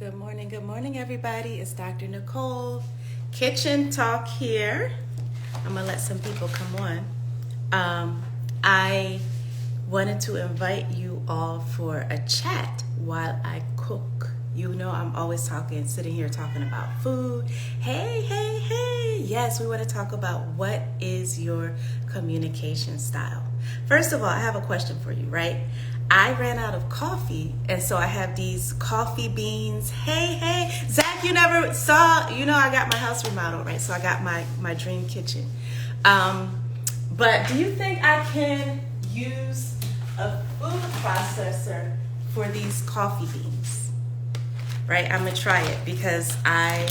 Good morning, everybody. It's Dr. Nicole. Kitchen talk here. I'm gonna let some people come on. I wanted to invite you all for a chat while I cook. You know, I'm always sitting here talking about food. Hey. Yes, we want to talk about what is your communication style. First of all, I have a question for you, right? I ran out of coffee, and so I have these coffee beans. Hey, Zach, you never saw, I got my house remodeled, right? So I got my dream kitchen. But do you think I can use a food processor for these coffee beans? Right, I'm gonna try it because I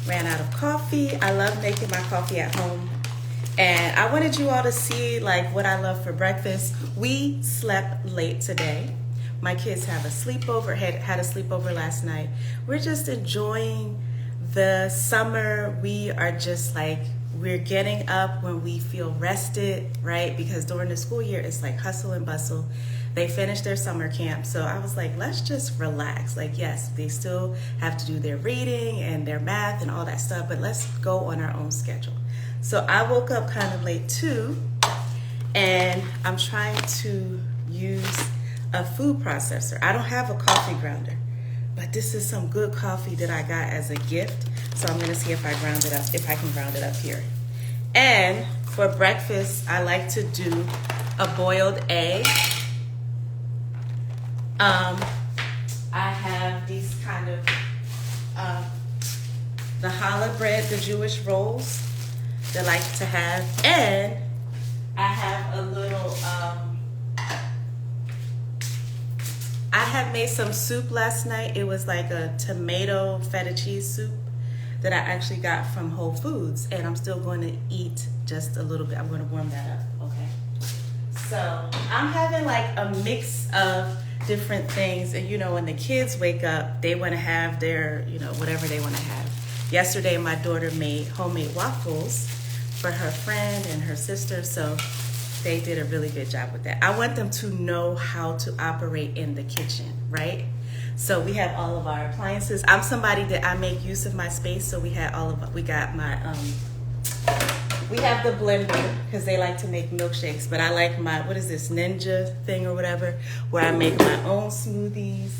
ran out of coffee. I love making my coffee at home. And I wanted you all to see what I love for breakfast. We slept late today. My kids have a sleepover, had a sleepover last night. We're just enjoying the summer. We are just we're getting up when we feel rested, right? Because during the school year, it's hustle and bustle. They finished their summer camp. So I was let's just relax. Yes, they still have to do their reading and their math and all that stuff, but let's go on our own schedule. So I woke up kind of late too, and I'm trying to use a food processor. I don't have a coffee grounder, but this is some good coffee that I got as a gift. So I'm gonna see if I can ground it up here. And for breakfast, I like to do a boiled egg. I have these kind of, the challah bread, the Jewish rolls. They like to have, and I have a little, I had made some soup last night. It was a tomato feta cheese soup that I actually got from Whole Foods, and I'm still going to eat just a little bit. I'm going to warm that up, okay? So I'm having a mix of different things, and when the kids wake up, they want to have their, whatever they want to have. Yesterday, my daughter made homemade waffles for her friend and her sister, so they did a really good job with that. I want them to know how to operate in the kitchen, right? So we have all of our appliances. I'm somebody that I make use of my space, so we have the blender because they like to make milkshakes, but I like my, what is this, Ninja thing or whatever, where I make my own smoothies.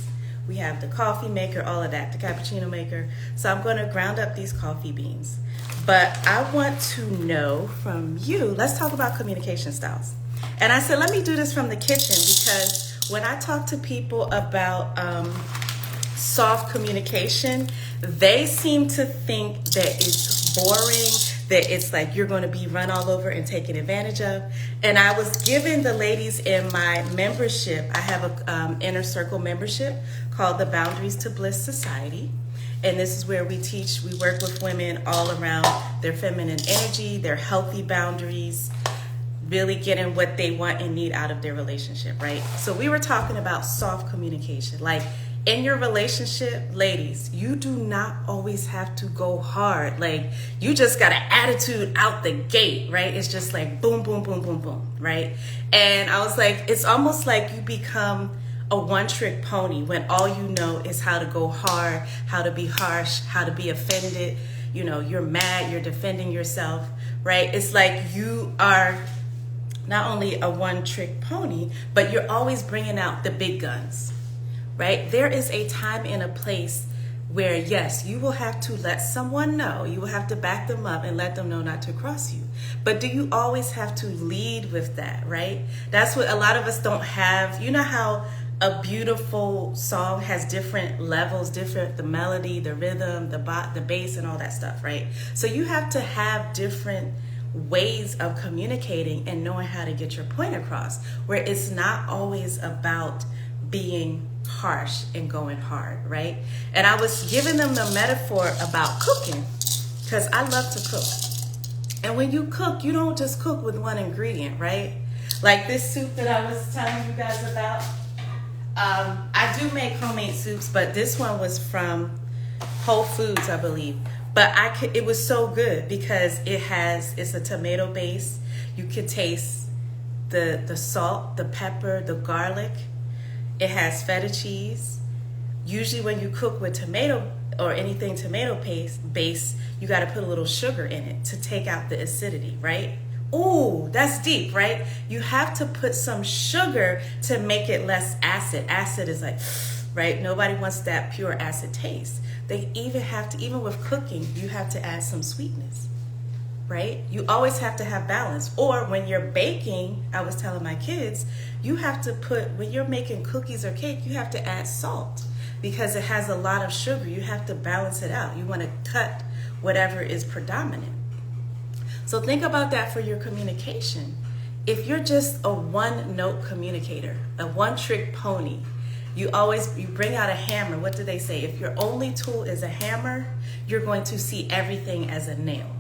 We have the coffee maker, all of that, the cappuccino maker. So I'm going to ground up these coffee beans. But I want to know from you, let's talk about communication styles. And I said, let me do this from the kitchen because when I talk to people about soft communication, they seem to think that it's boring, that it's you're going to be run all over and taken advantage of. And I was giving the ladies in my membership, I have a inner circle membership called the Boundaries to Bliss Society. And this is where we work with women all around their feminine energy, their healthy boundaries, really getting what they want and need out of their relationship, right? So we were talking about soft communication. In your relationship, ladies, you do not always have to go hard. You just got an attitude out the gate, right? It's just boom, boom, boom, boom, boom, right? And I was it's almost you become a one-trick pony when all you know is how to go hard, how to be harsh, how to be offended. You're mad, you're defending yourself, right? It's you are not only a one-trick pony, but you're always bringing out the big guns, right? There is a time and a place where, yes, you will have to let someone know. You will have to back them up and let them know not to cross you. But do you always have to lead with that, right? That's what a lot of us don't have. You know how a beautiful song has different levels, the melody, the rhythm, the bass, and all that stuff, right? So you have to have different ways of communicating and knowing how to get your point across, where it's not always about being harsh and going hard, right? And I was giving them the metaphor about cooking because I love to cook. And when you cook, you don't just cook with one ingredient, right? This soup that I was telling you guys about. I do make homemade soups, but this one was from Whole Foods, I believe. But it was so good because it's a tomato base. You could taste the salt, the pepper, the garlic. It has feta cheese. Usually when you cook with tomato or anything tomato paste base, you got to put a little sugar in it to take out the acidity, right? Ooh, that's deep, right? You have to put some sugar to make it less acid. Acid is like, right? Nobody wants that pure acid taste. They even have to, even with cooking, you have to add some sweetness, right? You always have to have balance. Or when you're baking, I was telling my kids, you have to put, when you're making cookies or cake, you have to add salt because it has a lot of sugar. You have to balance it out. You want to cut whatever is predominant. So think about that for your communication. If you're just a one-note communicator, a one-trick pony, you bring out a hammer. What do they say? If your only tool is a hammer, you're going to see everything as a nail.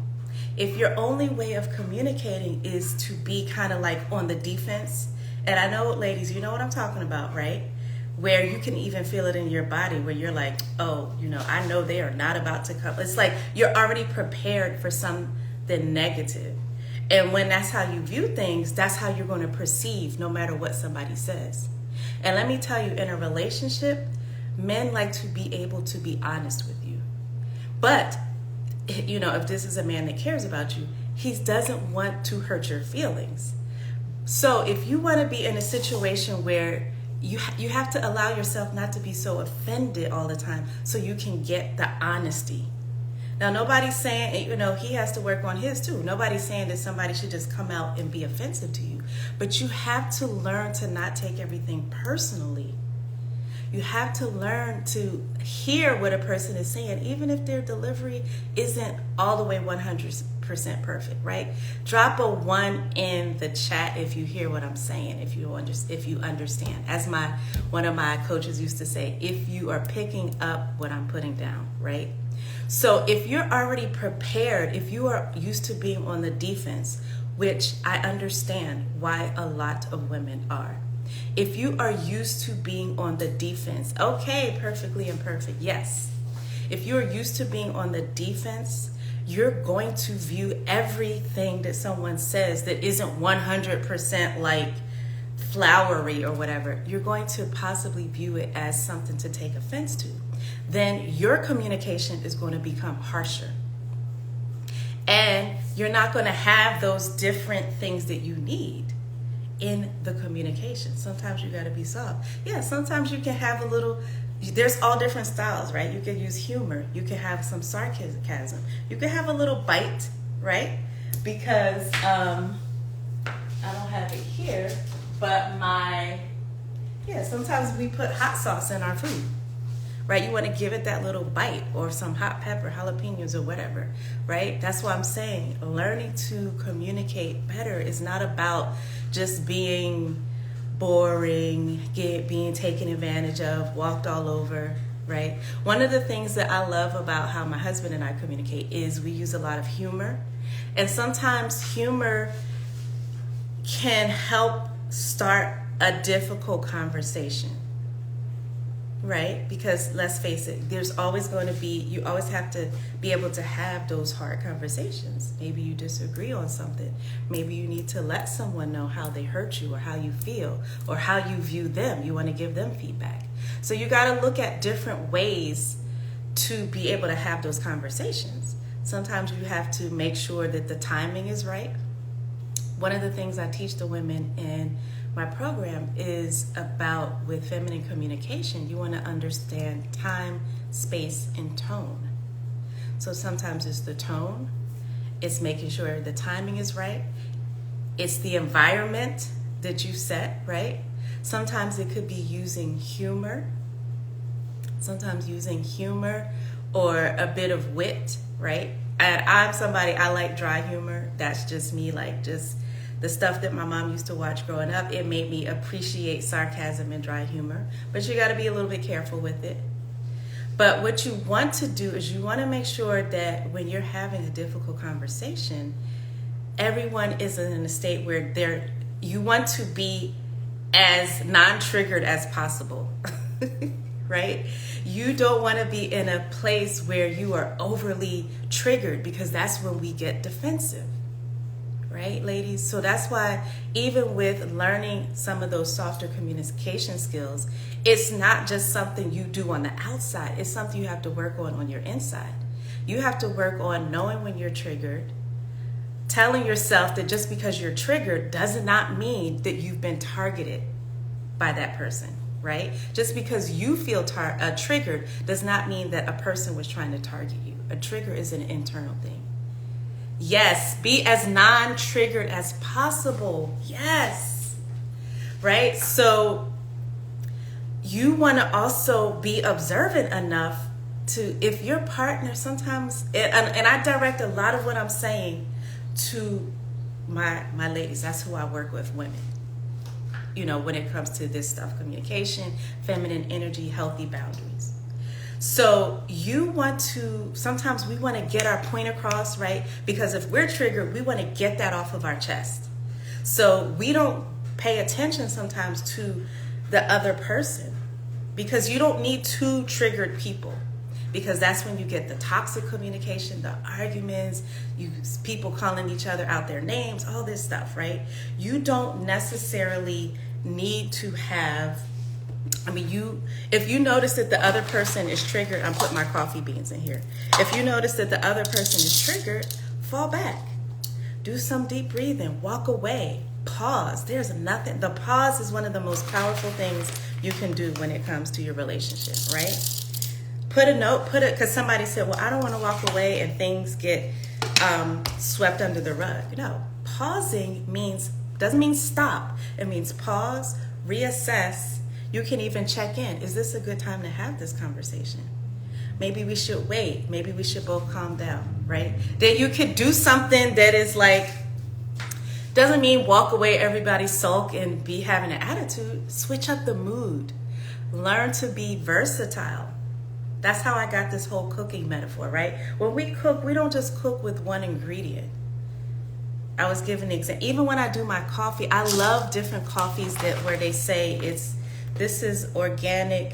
If your only way of communicating is to be kind of like on the defense, and I know, ladies, you know what I'm talking about, right? Where you can even feel it in your body where you're like, oh, I know they are not about to come. It's like you're already prepared for something negative. And when that's how you view things, that's how you're going to perceive no matter what somebody says. And let me tell you, in a relationship, men like to be able to be honest with you. But, if this is a man that cares about you, he doesn't want to hurt your feelings. So if you want to be in a situation where you have to allow yourself not to be so offended all the time so you can get the honesty. Now, nobody's saying, he has to work on his too. Nobody's saying that somebody should just come out and be offensive to you. But you have to learn to not take everything personally. You have to learn to hear what a person is saying, even if their delivery isn't all the way 100% perfect, right? Drop a 1 in the chat if you hear what I'm saying, if you understand. As one of my coaches used to say, if you are picking up what I'm putting down, right? So if you're already prepared, if you are used to being on the defense, which I understand why a lot of women are. If you are used to being on the defense, okay, perfectly imperfect, yes. If you're used to being on the defense, you're going to view everything that someone says that isn't 100% like flowery or whatever. You're going to possibly view it as something to take offense to. Then your communication is going to become harsher. And you're not going to have those different things that you need in the communication. Sometimes you got to be soft. Yeah, sometimes you can have there's all different styles, right? You can use humor. You can have some sarcasm. You can have a little bite, right? Because I don't have it here, but sometimes we put hot sauce in our food. Right? You want to give it that little bite or some hot pepper, jalapenos or whatever, right? That's why I'm saying learning to communicate better is not about just being boring, being taken advantage of, walked all over, right? One of the things that I love about how my husband and I communicate is we use a lot of humor. And sometimes humor can help start a difficult conversation. Right? Because let's face it, there's always going to be, you always have to be able to have those hard conversations. Maybe you disagree on something. Maybe you need to let someone know how they hurt you or how you feel or how you view them. You want to give them feedback. So you got to look at different ways to be able to have those conversations. Sometimes you have to make sure that the timing is right. One of the things I teach the women in my program is about, with feminine communication, you want to understand time, space, and tone. So sometimes it's the tone, it's making sure the timing is right, it's the environment that you set, right? Sometimes it could be using humor, or a bit of wit, right? And I'm somebody, I like dry humor. That's just me, like just the stuff that my mom used to watch growing up. It made me appreciate sarcasm and dry humor, but you got to be a little bit careful with it. But what you want to do is you want to make sure that when you're having a difficult conversation, everyone is in a state where you want to be as non-triggered as possible, right? You don't want to be in a place where you are overly triggered, because that's when we get defensive. right, ladies? So that's why even with learning some of those softer communication skills, it's not just something you do on the outside. It's something you have to work on your inside. You have to work on knowing when you're triggered, telling yourself that just because you're triggered does not mean that you've been targeted by that person, right? Just because you feel triggered does not mean that a person was trying to target you. A trigger is an internal thing. Yes, be as non-triggered as possible. Yes, right? So you want to also be observant enough to, if your partner sometimes, and I direct a lot of what I'm saying to my ladies. That's who I work with, women. You know, when it comes to this stuff, communication, feminine energy, healthy boundaries. So you want to, sometimes we want to get our point across, right? Because if we're triggered, we want to get that off of our chest. So we don't pay attention sometimes to the other person, because you don't need two triggered people, because that's when you get the toxic communication, the arguments, people calling each other out their names, all this stuff, right? You don't necessarily need to have, if you notice that the other person is triggered, I'm putting my coffee beans in here. If you notice that the other person is triggered, fall back. Do some deep breathing, walk away, pause. There's nothing. The pause is one of the most powerful things you can do when it comes to your relationship, right? Put a note, because somebody said, well, I don't want to walk away and things get swept under the rug. No, pausing doesn't mean stop. It means pause, reassess. You can even check in. Is this a good time to have this conversation? Maybe we should wait. Maybe we should both calm down, right? Then you could do something that is like, doesn't mean walk away, everybody sulk and be having an attitude. Switch up the mood. Learn to be versatile. That's how I got this whole cooking metaphor, right? When we cook, we don't just cook with one ingredient. I was giving an example. Even when I do my coffee, I love different coffees where they say this is organic,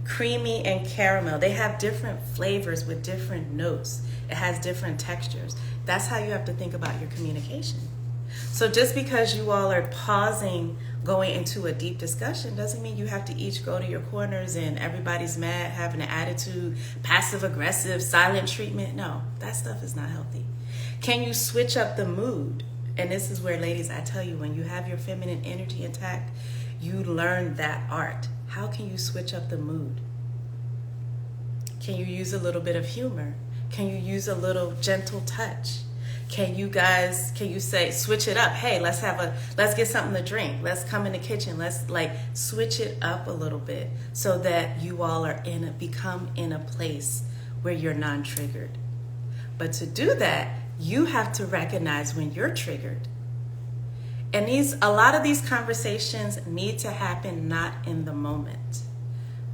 creamy, and caramel. They have different flavors with different notes. It has different textures. That's how you have to think about your communication. So just because you all are pausing, going into a deep discussion, doesn't mean you have to each go to your corners and everybody's mad, having an attitude, passive aggressive, silent treatment. No, that stuff is not healthy. Can you switch up the mood? And this is where, ladies, I tell you, when you have your feminine energy intact, you learn that art. How can you switch up the mood? Can you use a little bit of humor? Can you use a little gentle touch? Can you say, switch it up? Hey, let's get something to drink. Let's come in the kitchen. Let's switch it up a little bit so that you all are become in a place where you're non-triggered. But to do that, you have to recognize when you're triggered. And a lot of these conversations need to happen not in the moment,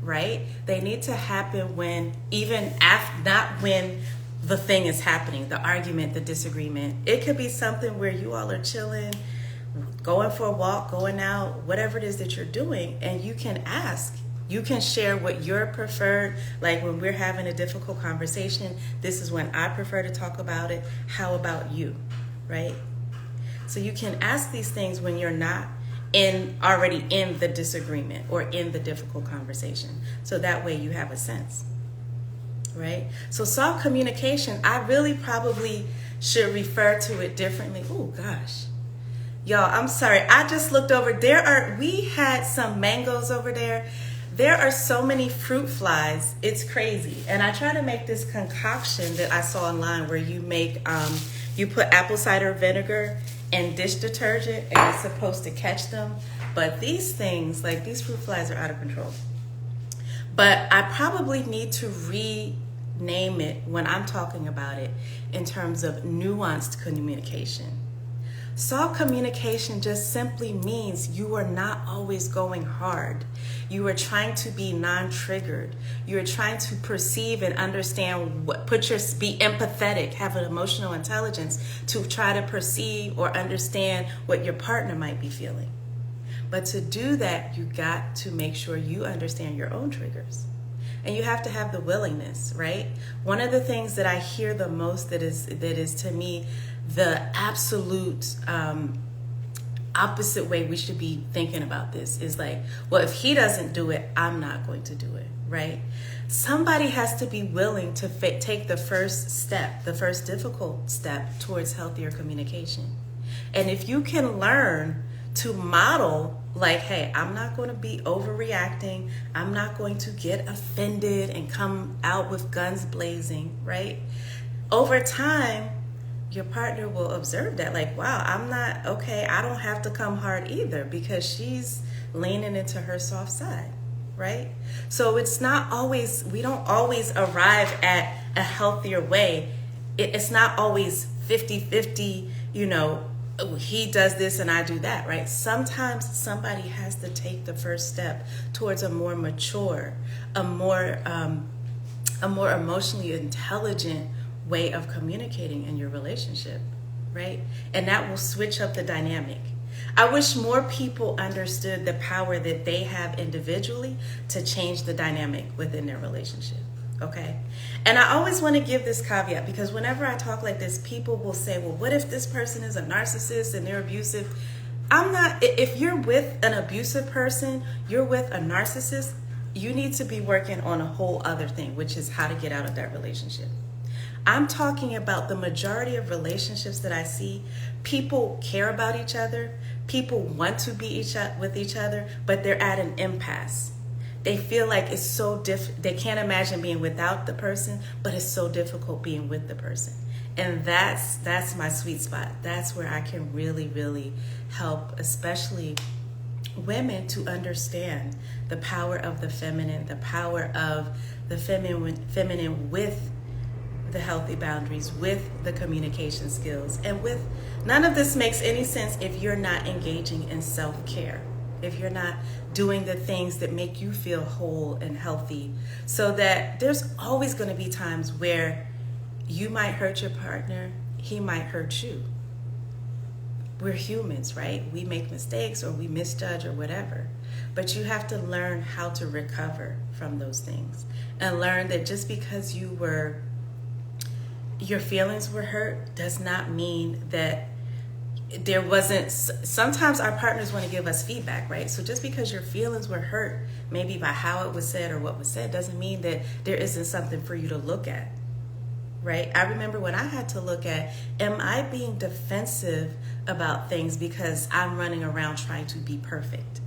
right? They need to happen not when the thing is happening, the argument, the disagreement. It could be something where you all are chilling, going for a walk, going out, whatever it is that you're doing, and you can ask. You can share what your preferred, like when we're having a difficult conversation, this is when I prefer to talk about it. How about you, right? So you can ask these things when you're not already in the disagreement or in the difficult conversation. So that way you have a sense, right? So soft communication, I really probably should refer to it differently. Oh gosh. Y'all, I'm sorry. I just looked over. We had some mangoes over there. There are so many fruit flies. It's crazy. And I try to make this concoction that I saw online where you put apple cider vinegar and dish detergent and it's supposed to catch them. But these things, like these fruit flies, are out of control. But I probably need to rename it when I'm talking about it in terms of nuanced communication. Soft communication just simply means you are not always going hard. You are trying to be non-triggered. You are trying to perceive and understand be empathetic, have an emotional intelligence to try to perceive or understand what your partner might be feeling. But to do that, you got to make sure you understand your own triggers. And you have to have the willingness, right? One of the things that I hear the most that is to me the absolute opposite way we should be thinking about this is like, well, if he doesn't do it, I'm not going to do it, right? Somebody has to be willing to take the first step, the first difficult step towards healthier communication. And if you can learn to model like, hey, I'm not going to be overreacting, I'm not going to get offended and come out with guns blazing, right? Over time, your partner will observe that, like, wow, I'm not, okay, I don't have to come hard either because she's leaning into her soft side, right? So it's not always, we don't always arrive at a healthier way. It's not always 50-50, you know, he does this and I do that, right? Sometimes somebody has to take the first step towards a more mature, a more emotionally intelligent way of communicating in your relationship, right? And that will switch up the dynamic. I wish more people understood the power that they have individually to change the dynamic within their relationship, okay? And I always want to give this caveat because whenever I talk like this, people will say, well, what if this person is a narcissist and they're abusive? I'm not, if you're with an abusive person, you're with a narcissist, you need to be working on a whole other thing, which is how to get out of that relationship. I'm talking about the majority of relationships that I see. People care about each other. People want to be with each other, but they're at an impasse. They feel like it's so they can't imagine being without the person, but it's so difficult being with the person. And that's my sweet spot. That's where I can really, really help, especially women, to understand the power of the feminine, the power of the feminine with the healthy boundaries, with the communication skills. And with none of this makes any sense if you're not engaging in self-care, if you're not doing the things that make you feel whole and healthy. So that there's always going to be times where you might hurt your partner, he might hurt you. We're humans, right? We make mistakes or we misjudge or whatever. But you have to learn how to recover from those things and learn that just because your feelings were hurt does not mean that there wasn't. Sometimes our partners want to give us feedback, right? So just because your feelings were hurt, maybe by how it was said or what was said, doesn't mean that there isn't something for you to look at, right? I remember when I had to look at, am I being defensive about things because I'm running around trying to be perfect?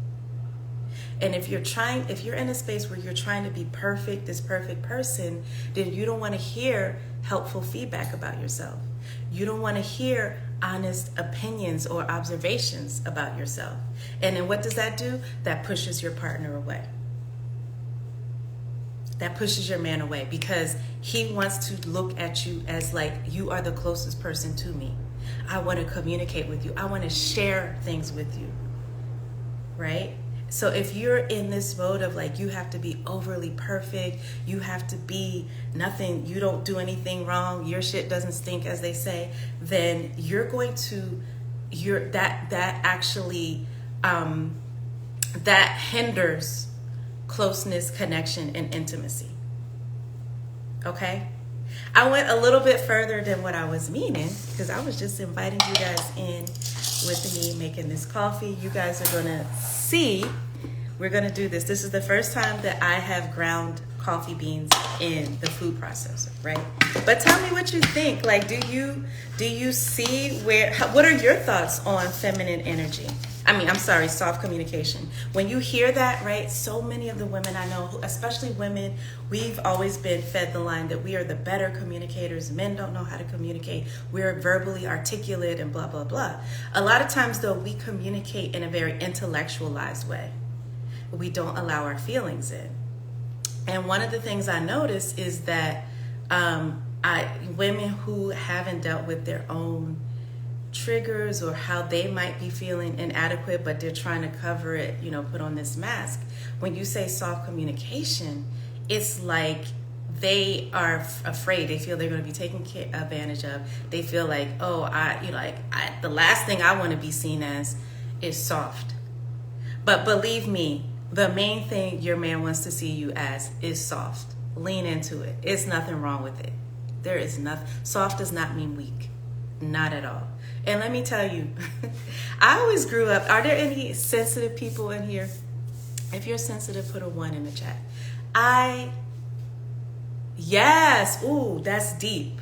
And if you're in a space where you're trying to be perfect, this perfect person, then you don't want to hear helpful feedback about yourself. You don't want to hear honest opinions or observations about yourself. And then what does that do? That pushes your partner away. That pushes your man away because he wants to look at you as like, you are the closest person to me. I want to communicate with you. I want to share things with you, right? So if you're in this mode of like, you have to be overly perfect, you have to be nothing, you don't do anything wrong, your shit doesn't stink, as they say, then you're going to, that hinders closeness, connection, and intimacy. Okay? I went a little bit further than what I was meaning because I was just inviting you guys in with me making this coffee. You guys are going to see, we're going to do this. This is the first time that I have ground coffee beans in the food processor, right? But tell me what you think. Like, do you see what are your thoughts on feminine energy? Soft communication. When you hear that, right, so many of the women I know, especially women, we've always been fed the line that we are the better communicators. Men don't know how to communicate. We're verbally articulate and blah, blah, blah. A lot of times, though, we communicate in a very intellectualized way. We don't allow our feelings in. And one of the things I notice is that women who haven't dealt with their own triggers or how they might be feeling inadequate, but they're trying to cover it, put on this mask. When you say soft communication, it's like they are afraid. They feel they're going to be taken advantage of. They feel like, the last thing I want to be seen as is soft. But believe me, the main thing your man wants to see you as is soft. Lean into it. It's nothing wrong with it. There is nothing. Soft does not mean weak. Not at all. And let me tell you, I always grew up, are there any sensitive people in here? If you're sensitive, put a 1 in the chat. Yes, ooh, that's deep.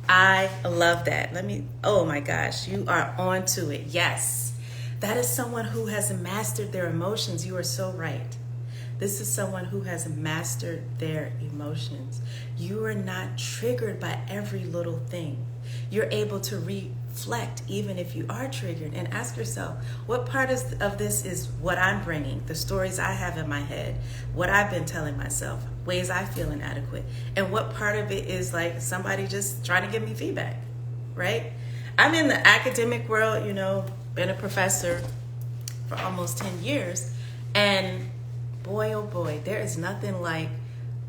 I love that. Oh my gosh, you are on to it. Yes, that is someone who has mastered their emotions. You are so right. This is someone who has mastered their emotions. You are not triggered by every little thing. You're able to reflect even if you are triggered and ask yourself, what part of this is what I'm bringing, the stories I have in my head, what I've been telling myself, ways I feel inadequate, and what part of it is like somebody just trying to give me feedback, right? I'm in the academic world, been a professor for almost 10 years, and boy, oh boy, there is nothing like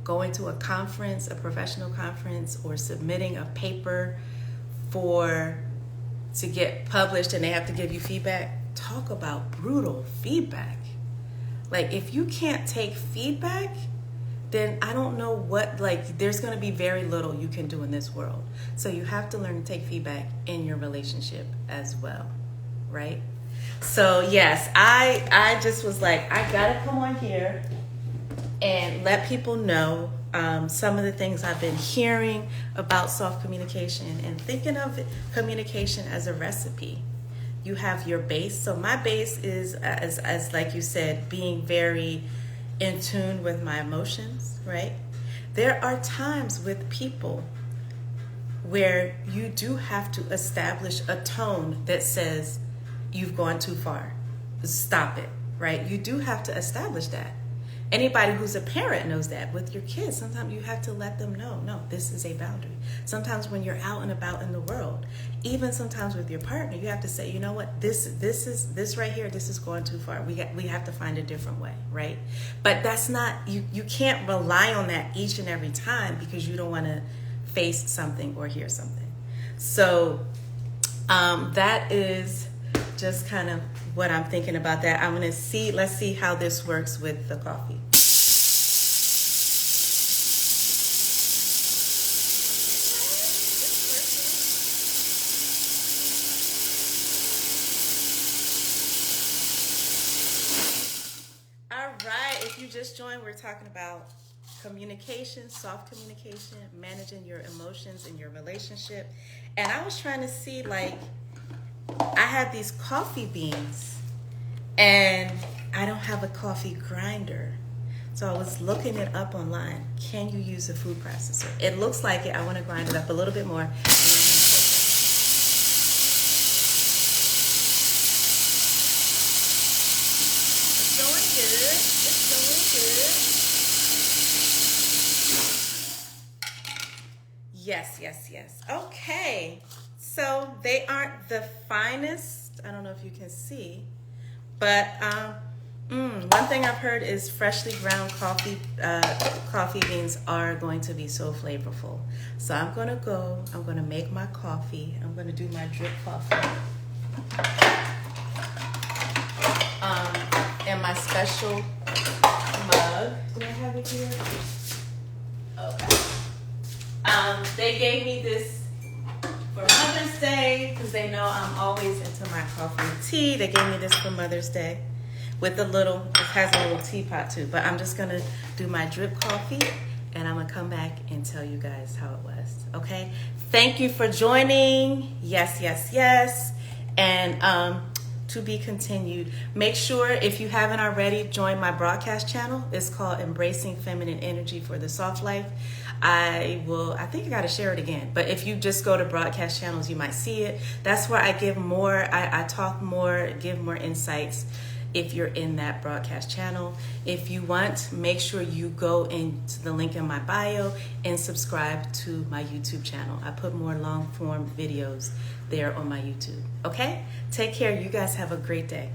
going to a conference, a professional conference, or submitting a paper to get published and they have to give you feedback. Talk about brutal feedback. Like, if you can't take feedback, then I don't know there's going to be very little you can do in this world. So you have to learn to take feedback in your relationship as well, right? So yes, I just was like, I gotta come on here and let people know some of the things I've been hearing about soft communication and thinking of communication as a recipe. You have your base. So my base is, as like you said, being very in tune with my emotions, right? There are times with people where you do have to establish a tone that says, you've gone too far. Stop it, right? You do have to establish that. Anybody who's a parent knows that. With your kids, sometimes you have to let them know, no, this is a boundary. Sometimes when you're out and about in the world, even sometimes with your partner, you have to say, you know what, this right here, this is going too far. We have to find a different way, right? But that's not, you can't rely on that each and every time because you don't want to face something or hear something. So that is just kind of what I'm thinking about that. Let's see how this works with the coffee. All right, if you just joined, we're talking about communication, soft communication, managing your emotions in your relationship. And I was trying to see, I had these coffee beans and I don't have a coffee grinder. So I was looking it up online. Can you use a food processor? It looks like it. I want to grind it up a little bit more. It's going good. Yes. Okay. So they aren't the finest. I don't know if you can see, but one thing I've heard is freshly ground coffee beans are going to be so flavorful. So I'm going to make my coffee. I'm going to do my drip coffee. And my special mug. Do I have it here? Okay. They gave me this for Mother's Day because they know I'm always into my coffee and tea. They gave me this for Mother's Day with it has a little teapot too. But I'm just going to do my drip coffee and I'm going to come back and tell you guys how it was. Okay? Thank you for joining. Yes. And to be continued. Make sure, if you haven't already, join my broadcast channel. It's called Embracing Feminine Energy for the Soft Life. I think I got to share it again, but if you just go to broadcast channels, you might see it. That's where I give more, I talk more, give more insights if you're in that broadcast channel. If you want, make sure you go into the link in my bio and subscribe to my YouTube channel. I put more long form videos there on my YouTube. Okay? Take care. You guys have a great day.